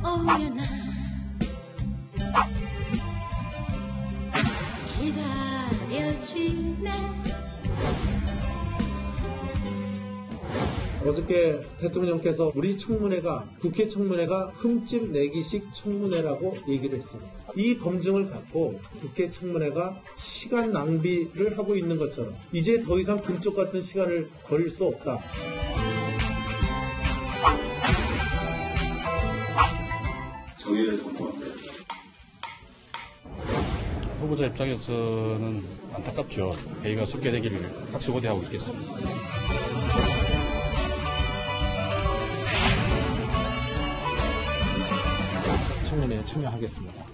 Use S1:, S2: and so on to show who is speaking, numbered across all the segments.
S1: 오려나 기다려지네.
S2: 어저께 대통령께서 우리 청문회가 국회 청문회가 흠집 내기식 청문회라고 얘기를 했습니다. 이 검증을 갖고 국회 청문회가 시간 낭비를 하고 있는 것처럼 이제 더 이상 금쪽 같은 시간을 버릴 수 없다.
S3: 정의를 선포합니다.
S4: 후보자 입장에서는 안타깝죠. 회의가 속개되기를 각수고대하고 있겠습니다.
S2: 청문회에 참여하겠습니다.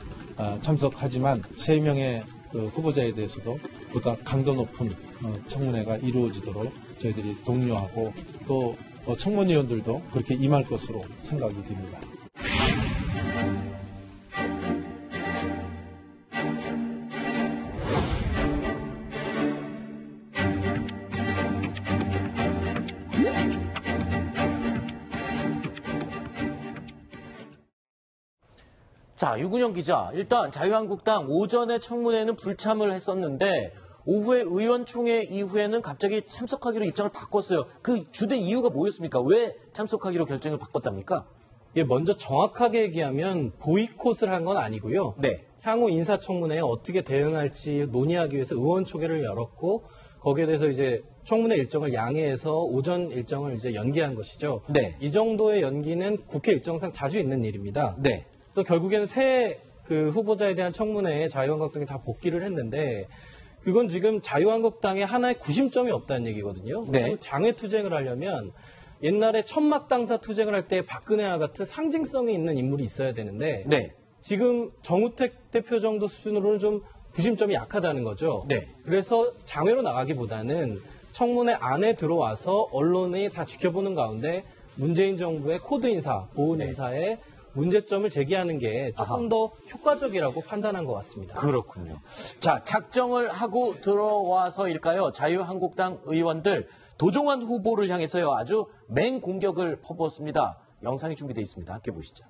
S2: 참석하지만 3명의 후보자에 대해서도 보다 강도 높은 청문회가 이루어지도록 저희들이 독려하고 또 청문위원들도 그렇게 임할 것으로 생각이 됩니다.
S5: 자, 유근영 기자. 일단 자유한국당 오전에 청문회는 불참을 했었는데 오후에 의원총회 이후에는 갑자기 참석하기로 입장을 바꿨어요. 그 주된 이유가 뭐였습니까? 왜 참석하기로 결정을 바꿨답니까?
S6: 예, 먼저 정확하게 얘기하면 보이콧을 한 건 아니고요.
S5: 네.
S6: 향후 인사청문회에 어떻게 대응할지 논의하기 위해서 의원총회를 열었고 거기에 대해서 이제 청문회 일정을 양해해서 오전 일정을 이제 연기한 것이죠.
S5: 네.
S6: 이 정도의 연기는 국회 일정상 자주 있는 일입니다.
S5: 네.
S6: 또 결국에는 새 후보자에 대한 청문회에 자유한국당이 다 복귀를 했는데 그건 지금 자유한국당에 하나의 구심점이 없다는 얘기거든요.
S5: 네.
S6: 장외 투쟁을 하려면 옛날에 천막 당사 투쟁을 할 때 박근혜와 같은 상징성이 있는 인물이 있어야 되는데
S5: 네.
S6: 지금 정우택 대표 정도 수준으로는 좀 구심점이 약하다는 거죠.
S5: 네.
S6: 그래서 장외로 나가기보다는 청문회 안에 들어와서 언론이 다 지켜보는 가운데 문재인 정부의 코드 인사, 보훈 인사에 문제점을 제기하는 게 조금 더 효과적이라고 판단한 것 같습니다.
S5: 그렇군요. 자, 작정을 하고 들어와서일까요? 자유한국당 의원들 도종환 후보를 향해서요 아주 맹공격을 퍼부었습니다. 영상이 준비되어 있습니다. 함께 보시죠.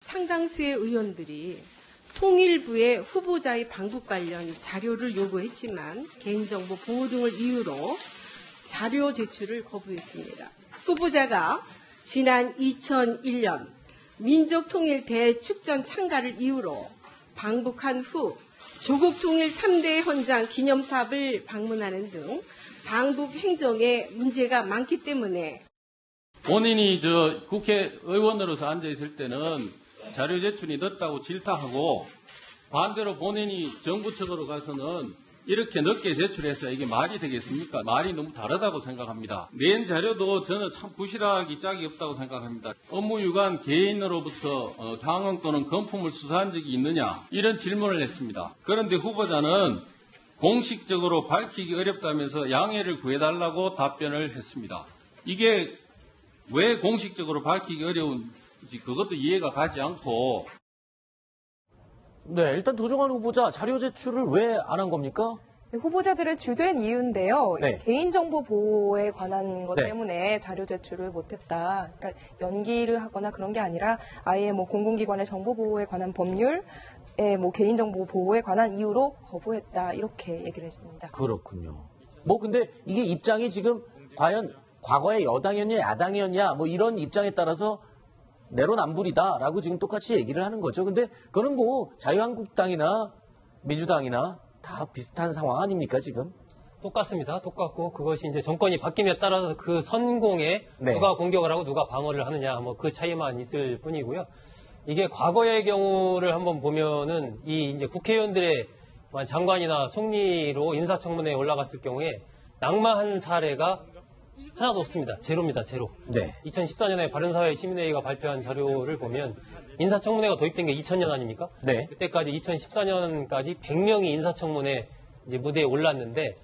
S7: 상당수의 의원들이 통일부의 후보자의 방북 관련 자료를 요구했지만 개인정보 보호 등을 이유로 자료 제출을 거부했습니다. 후보자가 지난 2001년 민족통일 대축전 참가를 이유로 방북한 후 조국통일 3대 헌장 기념탑을 방문하는 등 방북 행정에 문제가 많기 때문에
S8: 본인이 국회의원으로서 앉아있을 때는 자료 제출이 늦다고 질타하고 반대로 본인이 정부 측으로 가서는 이렇게 늦게 제출해서 이게 말이 되겠습니까? 말이 너무 다르다고 생각합니다. 낸 자료도 저는 참 부실하기 짝이 없다고 생각합니다. 업무 유관 개인으로부터 향응 또는 금품을 수사한 적이 있느냐? 이런 질문을 했습니다. 그런데 후보자는 공식적으로 밝히기 어렵다면서 양해를 구해달라고 답변을 했습니다. 이게 왜 공식적으로 밝히기 어려운지 그것도 이해가 가지 않고
S5: 네, 일단 도종환 후보자 자료 제출을 왜 안 한 겁니까?
S9: 네, 후보자들의 주된 이유인데요.
S5: 네.
S9: 개인정보 보호에 관한 것
S5: 네.
S9: 때문에 자료 제출을 못했다. 그러니까 연기를 하거나 그런 게 아니라 아예 공공기관의 정보 보호에 관한 법률에 개인정보 보호에 관한 이유로 거부했다. 이렇게 얘기를 했습니다.
S5: 그렇군요. 근데 이게 입장이 지금 과연 과거에 여당이었냐 야당이었냐 이런 입장에 따라서 내로남불이다라고 지금 똑같이 얘기를 하는 거죠. 근데 그거는 자유한국당이나 민주당이나 다 비슷한 상황 아닙니까 지금?
S10: 똑같습니다. 똑같고 그것이 이제 정권이 바뀜에 따라서 그 선공에
S5: 네.
S10: 누가 공격을 하고 누가 방어를 하느냐 그 차이만 있을 뿐이고요. 이게 과거의 경우를 한번 보면은 이 이제 국회의원들의 장관이나 총리로 인사청문회에 올라갔을 경우에 낙마한 사례가 하나도 없습니다. 제로입니다. 제로.
S5: 네.
S10: 2014년에 바른사회 시민회의가 발표한 자료를 보면 인사청문회가 도입된 게 2000년 아닙니까?
S5: 네.
S10: 그때까지 2014년까지 100명이 인사청문회 이제 무대에 올랐는데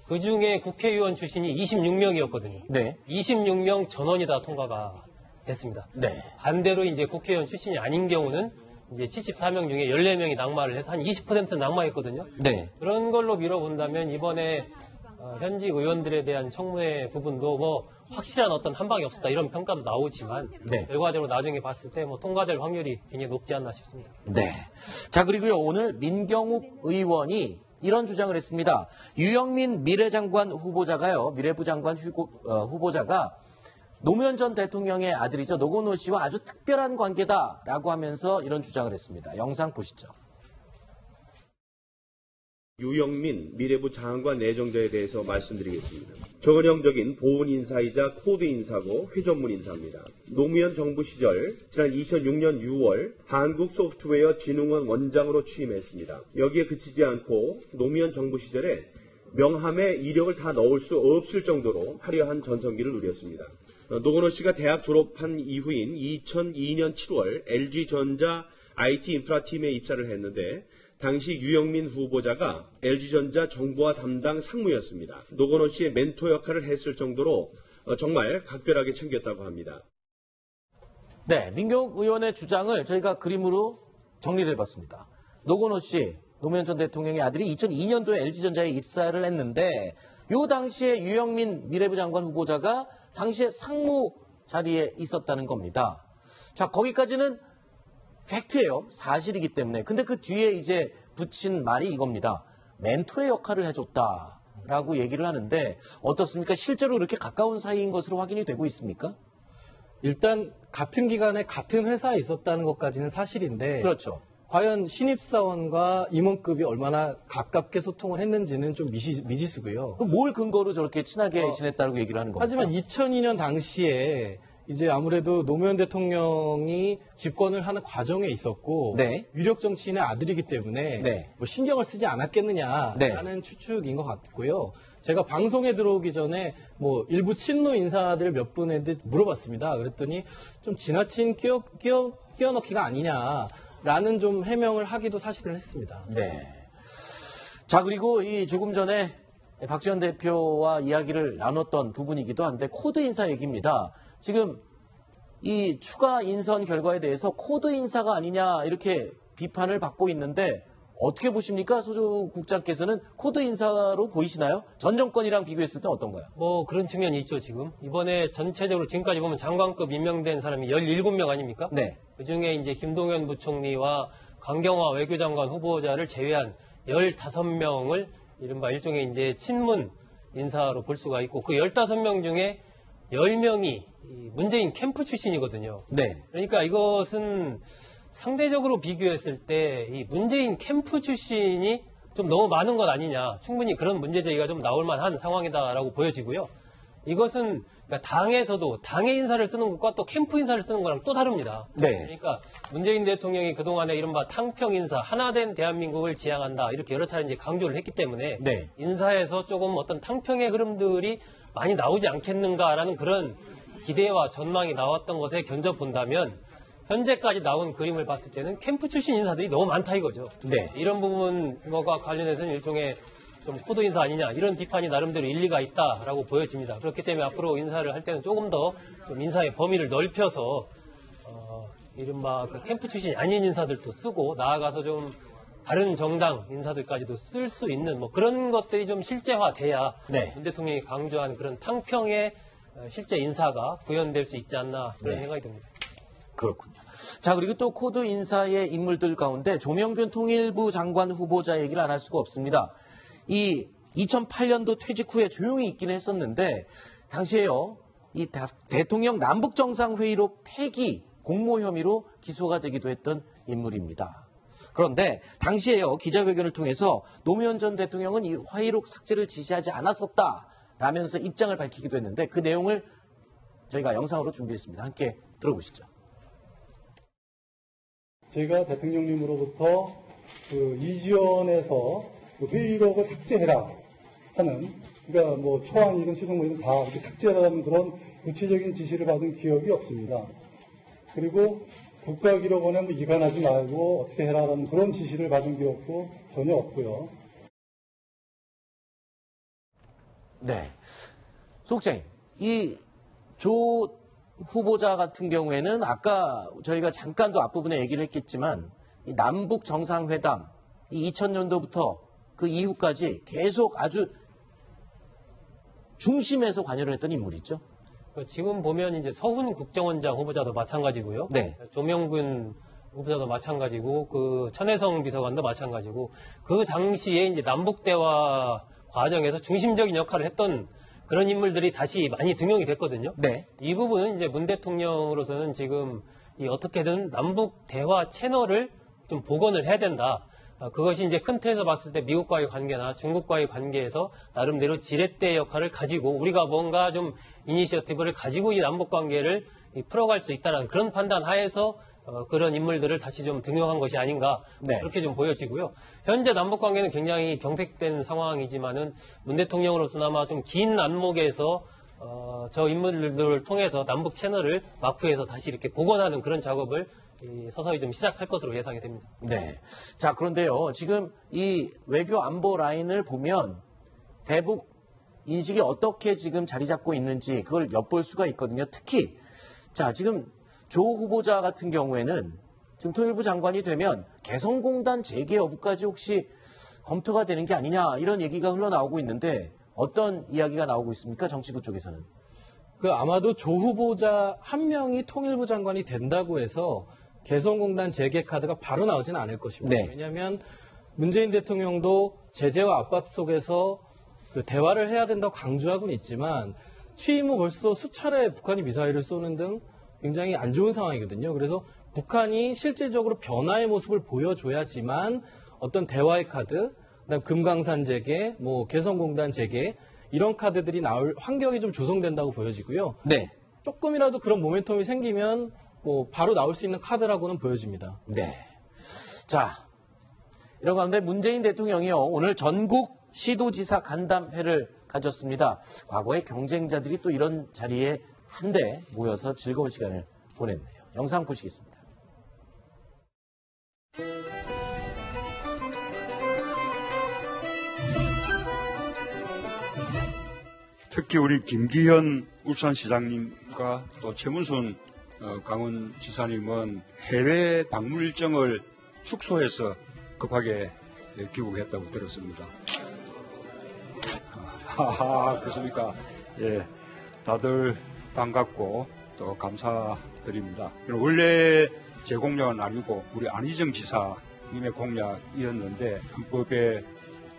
S10: 그 중에 국회의원 출신이 26명이었거든요.
S5: 네.
S10: 26명 전원이 다 통과가 됐습니다.
S5: 네.
S10: 반대로 이제 국회의원 출신이 아닌 경우는 이제 74명 중에 14명이 낙마를 해서 한 20%는 낙마했거든요.
S5: 네.
S10: 그런 걸로 밀어본다면 이번에 현직 의원들에 대한 청문회 부분도 뭐 확실한 어떤 한방이 없었다 이런 평가도 나오지만
S5: 네.
S10: 결과적으로 나중에 봤을 때 뭐 통과될 확률이 굉장히 높지 않나 싶습니다.
S5: 네. 자, 그리고요, 오늘 민경욱 의원이 이런 주장을 했습니다. 유영민 미래장관 후보자가요, 미래부 장관 후보자가 노무현 전 대통령의 아들이죠. 노건호 씨와 아주 특별한 관계다라고 하면서 이런 주장을 했습니다. 영상 보시죠.
S11: 유영민 미래부 장관 내정자에 대해서 말씀드리겠습니다. 전형적인 보훈 인사이자 코드 인사고 회전문 인사입니다. 노무현 정부 시절 지난 2006년 6월 한국소프트웨어 진흥원 원장으로 취임했습니다. 여기에 그치지 않고 노무현 정부 시절에 명함에 이력을 다 넣을 수 없을 정도로 화려한 전성기를 누렸습니다. 노건호 씨가 대학 졸업한 이후인 2002년 7월 LG전자 IT 인프라팀에 입사를 했는데 당시 유영민 후보자가 LG전자 정보화 담당 상무였습니다. 노건호 씨의 멘토 역할을 했을 정도로 정말 각별하게 챙겼다고 합니다.
S5: 네, 민경욱 의원의 주장을 저희가 그림으로 정리를 해봤습니다. 노건호 씨, 노무현 전 대통령의 아들이 2002년도에 LG전자에 입사를 했는데 요 당시에 유영민 미래부 장관 후보자가 당시에 상무 자리에 있었다는 겁니다. 자, 거기까지는 팩트예요. 사실이기 때문에. 근데 그 뒤에 이제 붙인 말이 이겁니다. 멘토의 역할을 해줬다라고 얘기를 하는데 어떻습니까? 실제로 그렇게 가까운 사이인 것으로 확인이 되고 있습니까?
S6: 일단 같은 기간에 같은 회사에 있었다는 것까지는 사실인데
S5: 그렇죠.
S6: 과연 신입사원과 임원급이 얼마나 가깝게 소통을 했는지는 좀 미지수고요.
S5: 그럼 뭘 근거로 저렇게 친하게 지냈다고 얘기를 하는 겁니까?
S6: 하지만 2002년 당시에 이제 아무래도 노무현 대통령이 집권을 하는 과정에 있었고
S5: 네.
S6: 유력 정치인의 아들이기 때문에
S5: 네.
S6: 뭐 신경을 쓰지 않았겠느냐라는
S5: 네.
S6: 추측인 것 같고요. 제가 방송에 들어오기 전에 뭐 일부 친노 인사들 몇 분한테 물어봤습니다. 그랬더니 좀 지나친 끼워넣기가 아니냐라는 좀 해명을 하기도 사실은 했습니다.
S5: 네. 자, 그리고 이 조금 전에 박지원 대표와 이야기를 나눴던 부분이기도 한데 코드 인사 얘기입니다. 지금 이 추가 인선 결과에 대해서 코드 인사가 아니냐 이렇게 비판을 받고 있는데 어떻게 보십니까? 소조 국장께서는 코드 인사로 보이시나요? 전 정권이랑 비교했을 때 어떤가요?
S10: 뭐 그런 측면이 있죠, 지금. 이번에 전체적으로 지금까지 보면 장관급 임명된 사람이 17명 아닙니까?
S5: 네.
S10: 그중에 이제 김동연 부총리와 강경화 외교장관 후보자를 제외한 15명을 이른바 일종의 이제 친문 인사로 볼 수가 있고 그 15명 중에 10명이 문재인 캠프 출신이거든요.
S5: 네.
S10: 그러니까 이것은 상대적으로 비교했을 때 이 문재인 캠프 출신이 좀 너무 많은 것 아니냐. 충분히 그런 문제 제기가 좀 나올 만한 상황이다라고 보여지고요. 이것은 그러니까 당에서도 당의 인사를 쓰는 것과 또 캠프 인사를 쓰는 거랑 또 다릅니다.
S5: 네.
S10: 그러니까 문재인 대통령이 그동안에 이른바 탕평 인사, 하나된 대한민국을 지향한다. 이렇게 여러 차례 이제 강조를 했기 때문에
S5: 네.
S10: 인사에서 조금 어떤 탕평의 흐름들이 많이 나오지 않겠는가라는 그런 기대와 전망이 나왔던 것에 견뎌본다면 현재까지 나온 그림을 봤을 때는 캠프 출신 인사들이 너무 많다 이거죠.
S5: 네.
S10: 이런 부분과 관련해서는 일종의 좀 코드 인사 아니냐 이런 비판이 나름대로 일리가 있다라고 보여집니다. 그렇기 때문에 앞으로 인사를 할 때는 조금 더 좀 인사의 범위를 넓혀서 이른바 그 캠프 출신이 아닌 인사들도 쓰고 나아가서 좀 다른 정당 인사들까지도 쓸 수 있는 뭐 그런 것들이 좀 실제화돼야
S5: 네.
S10: 문 대통령이 강조한 그런 탕평의 실제 인사가 구현될 수 있지 않나 그런
S5: 네.
S10: 생각이 듭니다.
S5: 그렇군요. 자, 그리고 또 코드 인사의 인물들 가운데 조명균 통일부 장관 후보자 얘기를 안 할 수가 없습니다. 이 2008년도 퇴직 후에 조용히 있기는 했었는데 당시에요. 이 대통령 남북정상회의로 폐기 공모 혐의로 기소가 되기도 했던 인물입니다. 그런데 당시에요. 기자회견을 통해서 노무현 전 대통령은 이 화의록 삭제를 지시하지 않았었다라면서 입장을 밝히기도 했는데 그 내용을 저희가 영상으로 준비했습니다. 함께 들어보시죠.
S12: 제가 대통령님으로부터 그 이지원에서 그 회의록을 삭제해라 하는, 그러니까 뭐 초안이든 시동문이든 다 이렇게 삭제하라는 그런 구체적인 지시를 받은 기억이 없습니다. 그리고 국가기록원에 뭐 이관하지 말고 어떻게 해라라는 그런 지시를 받은 기억도 전혀 없고요.
S5: 네. 소국장님, 이 조 후보자 같은 경우에는 아까 저희가 잠깐도 앞부분에 얘기를 했겠지만 이 남북 정상회담 이 2000년도부터 그 이후까지 계속 아주 중심에서 관여를 했던 인물이죠.
S10: 지금 보면 이제 서훈 국정원장 후보자도 마찬가지고요.
S5: 네.
S10: 조명근 후보자도 마찬가지고 그 천혜성 비서관도 마찬가지고 그 당시에 이제 남북 대화 과정에서 중심적인 역할을 했던 그런 인물들이 다시 많이 등용이 됐거든요.
S5: 네.
S10: 이 부분은 이제 문 대통령으로서는 지금 이 어떻게든 남북 대화 채널을 좀 복원을 해야 된다. 그것이 이제 큰 틀에서 봤을 때 미국과의 관계나 중국과의 관계에서 나름대로 지렛대 역할을 가지고 우리가 뭔가 좀 이니셔티브를 가지고 이 남북 관계를 풀어갈 수 있다는 그런 판단 하에서 그런 인물들을 다시 좀 등용한 것이 아닌가
S5: 네.
S10: 그렇게 좀 보여지고요. 현재 남북 관계는 굉장히 경색된 상황이지만은 문 대통령으로서나마 좀 긴 안목에서 저 인물들을 통해서 남북 채널을 마크에서 다시 이렇게 복원하는 그런 작업을 서서히 좀 시작할 것으로 예상이 됩니다.
S5: 네. 자, 그런데요. 지금 이 외교 안보 라인을 보면 대북 인식이 어떻게 지금 자리 잡고 있는지 그걸 엿볼 수가 있거든요. 특히 자, 지금 조 후보자 같은 경우에는 지금 통일부 장관이 되면 개성공단 재개 여부까지 혹시 검토가 되는 게 아니냐 이런 얘기가 흘러나오고 있는데 어떤 이야기가 나오고 있습니까? 정치부 쪽에서는.
S6: 아마도 조 후보자 한 명이 통일부 장관이 된다고 해서 개성공단 재개 카드가 바로 나오지는 않을 것입니다.
S5: 네.
S6: 왜냐하면 문재인 대통령도 제재와 압박 속에서 그 대화를 해야 된다고 강조하고는 있지만 취임 후 벌써 수차례 북한이 미사일을 쏘는 등 굉장히 안 좋은 상황이거든요. 그래서 북한이 실질적으로 변화의 모습을 보여줘야지만 어떤 대화의 카드, 그다음 금강산 재개, 개성공단 재개 이런 카드들이 나올 환경이 좀 조성된다고 보여지고요.
S5: 네.
S6: 조금이라도 그런 모멘텀이 생기면 바로 나올 수 있는 카드라고는 보여집니다.
S5: 네. 자, 이런 가운데 문재인 대통령이요 오늘 전국 시도지사 간담회를 가졌습니다. 과거의 경쟁자들이 또 이런 자리에 한데 모여서 즐거운 시간을 보냈네요. 영상 보시겠습니다.
S13: 특히 우리 김기현 울산시장님과 또 최문순 강원지사님은 해외 방문 일정을 축소해서 급하게 귀국했다고 들었습니다. 그렇습니까? 예, 다들 반갑고 또 감사드립니다. 원래 제 공약은 아니고 우리 안희정 지사님의 공약이었는데 헌법의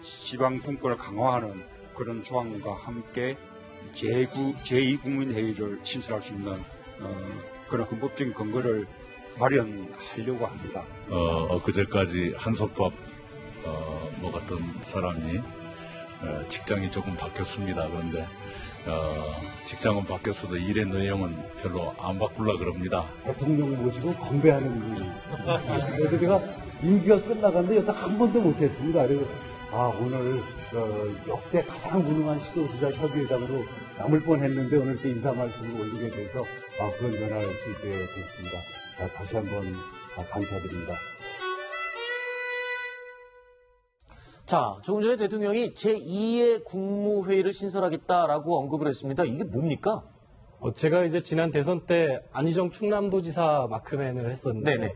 S13: 지방 분권을 강화하는 그런 조항과 함께 제2국민회의를 신설할 수 있는 그런 헌법적인 근거를 마련하려고 합니다.
S14: 엊그제까지 한솥밥 먹었던 사람이 직장이 조금 바뀌었습니다. 그런데 직장은 바뀌었어도 일의 내용은 별로 안 바꾸려고 그럽니다.
S15: 대통령을 모시고 건배하는 분이. 그래도 제가 임기가 끝나갔는데 여태 한 번도 못했습니다. 그래서 오늘 역대 가장 무능한 시도지사 협의회장으로 남을 뻔했는데 오늘 이렇게 인사 말씀을 올리게 돼서 그런 변화를 할 수 있게 됐습니다. 다시 한번 감사드립니다.
S5: 자, 조금 전에 대통령이 제2의 국무회의를 신설하겠다라고 언급을 했습니다. 이게 뭡니까?
S6: 제가 이제 지난 대선 때 안희정 충남도지사 마크맨을 했었는데
S5: 네네.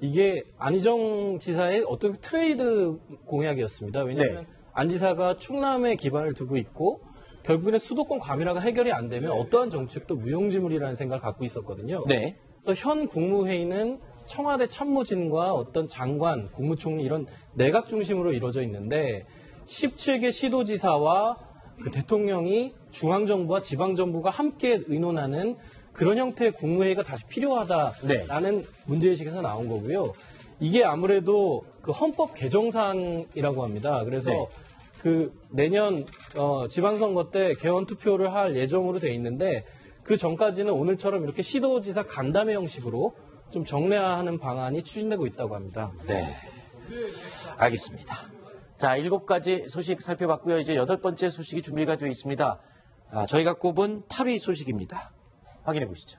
S6: 이게 안희정 지사의 어떤 트레이드 공약이었습니다. 왜냐하면 안 지사가 충남에 기반을 두고 있고 결국에는 수도권 과밀화가 해결이 안 되면 어떠한 정책도 무용지물이라는 생각을 갖고 있었거든요.
S5: 네.
S6: 그래서 현 국무회의는 청와대 참모진과 어떤 장관, 국무총리 이런 내각 중심으로 이루어져 있는데 17개 시도지사와 그 대통령이 중앙정부와 지방정부가 함께 의논하는 그런 형태의 국무회의가 다시 필요하다라는 문제의식에서 나온 거고요. 이게 아무래도 그 헌법 개정사항이라고 합니다. 그래서 그 내년 지방선거 때 개헌 투표를 할 예정으로 돼 있는데 그 전까지는 오늘처럼 이렇게 시도지사 간담회 형식으로 좀 정례화하는 방안이 추진되고 있다고 합니다.
S5: 네, 알겠습니다. 자, 7가지 소식 살펴봤고요. 이제 8번째 소식이 준비가 되어 있습니다. 저희가 꼽은 8위 소식입니다. 확인해 보시죠.